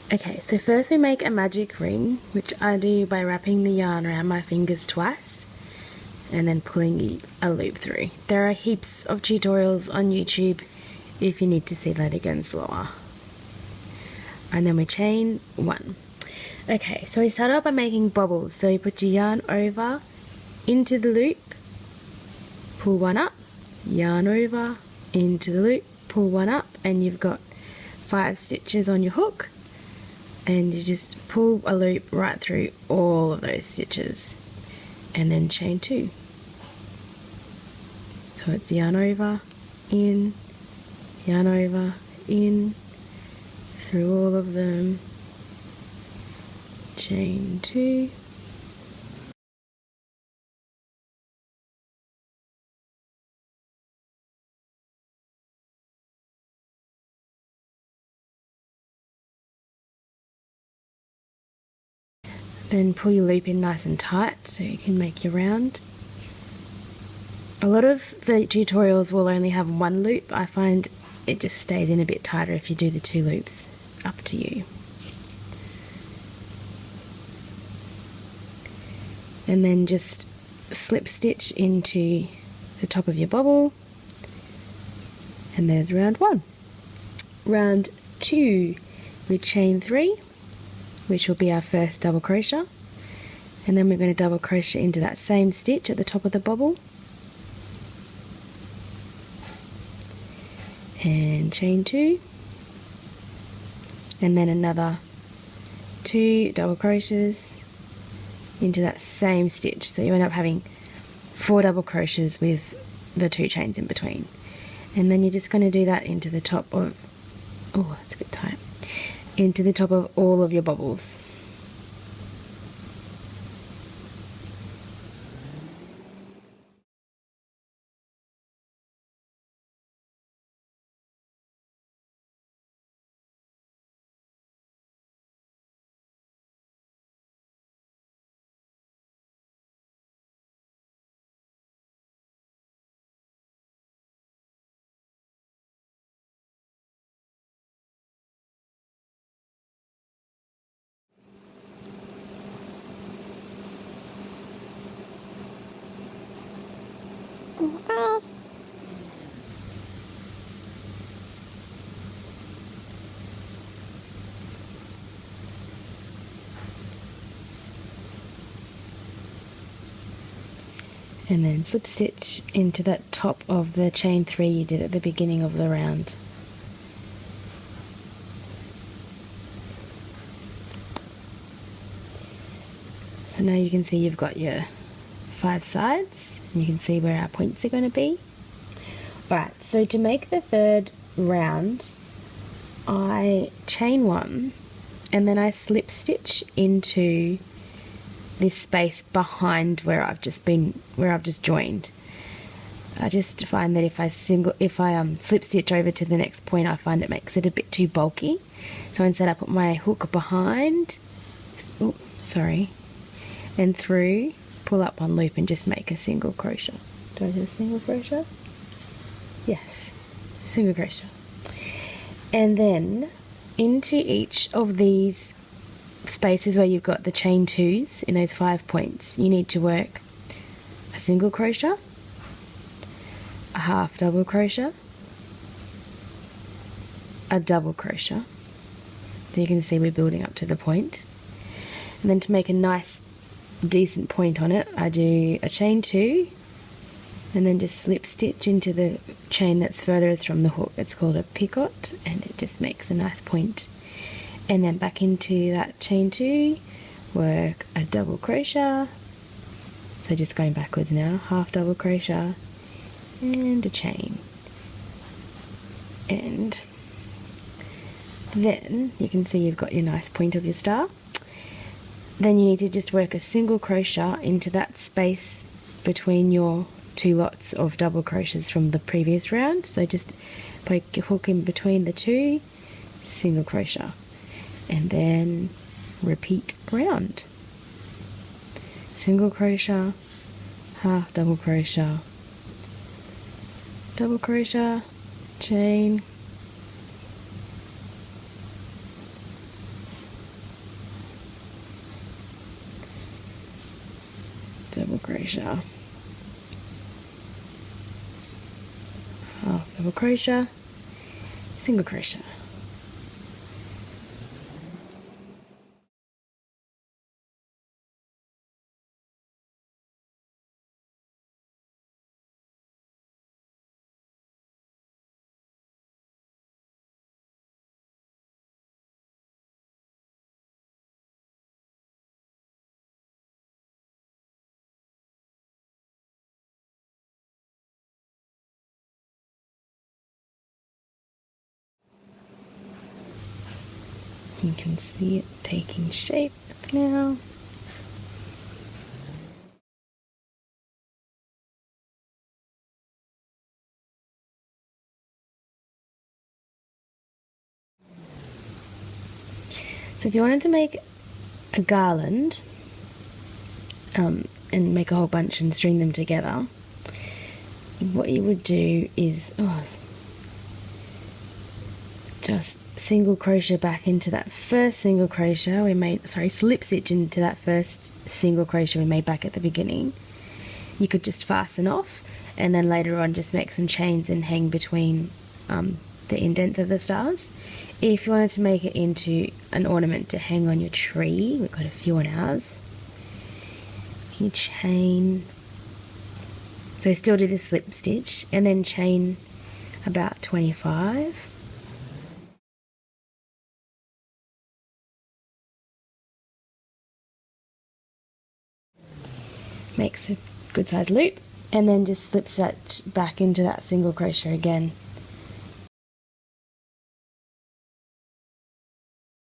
Okay, so first we make a magic ring, which I do by wrapping the yarn around my fingers twice and then pulling a loop through. There are heaps of tutorials on YouTube if you need to see that again slower. And then we chain 1. Okay, so we start out by making bobbles. So you put your yarn over into the loop, pull 1 up, yarn over into the loop, pull 1 up, and you've got 5 stitches on your hook, and you just pull a loop right through all of those stitches and then chain 2. So it's yarn over, in, yarn over, in, through all of them, chain 2, then pull your loop in nice and tight so you can make your round. A lot of the tutorials will only have 1 loop. I find it just stays in a bit tighter if you do the 2 loops. Up to you. And then just slip stitch into the top of your bobble, and there's round 1. Round 2, we chain 3, which will be our first double crochet, and then we're going to double crochet into that same stitch at the top of the bobble and chain 2, and then another 2 double crochets into that same stitch, so you end up having 4 double crochets with the 2 chains in between. And then you're just going to do that into the top of, oh that's a bit tight, into the top of all of your bobbles. And then slip stitch into that top of the chain 3 you did at the beginning of the round. So now you can see you've got your 5 sides, and you can see where our points are going to be. Alright, so to make the 3rd round, I chain 1 and then I slip stitch into this space behind where I've just joined. I just find that if I slip stitch over to the next point, I find it makes it a bit too bulky. So instead I put my hook behind, and through, pull up 1 loop and just make a single crochet. Do I do a single crochet? Yes, single crochet. And then into each of these spaces where you've got the chain 2s in those 5 points, you need to work a single crochet, a half double crochet, a double crochet. So you can see we're building up to the point. And then to make a nice decent point on it, I do a chain 2 and then just slip stitch into the chain that's furthest from the hook. It's called a picot, and it just makes a nice point. And then back into that chain 2, work a double crochet, so just going backwards now, half double crochet and a chain, and then you can see you've got your nice point of your star. Then you need to just work a single crochet into that space between your 2 lots of double crochets from the previous round. So just poke your hook in between the 2, single crochet, and then repeat round. Single crochet, half double crochet, double crochet, chain, double crochet, half double crochet, single crochet. You can see it taking shape now. So if you wanted to make a garland and make a whole bunch and string them together, what you would do is just single crochet back into that first single crochet we made, slip stitch into that first single crochet we made back at the beginning. You could just fasten off and then later on just make some chains and hang between the indents of the stars. If you wanted to make it into an ornament to hang on your tree, we've got a few on ours, you chain, so still do the slip stitch and then chain about 25. Makes a good size loop and then just slip stitch back into that single crochet again.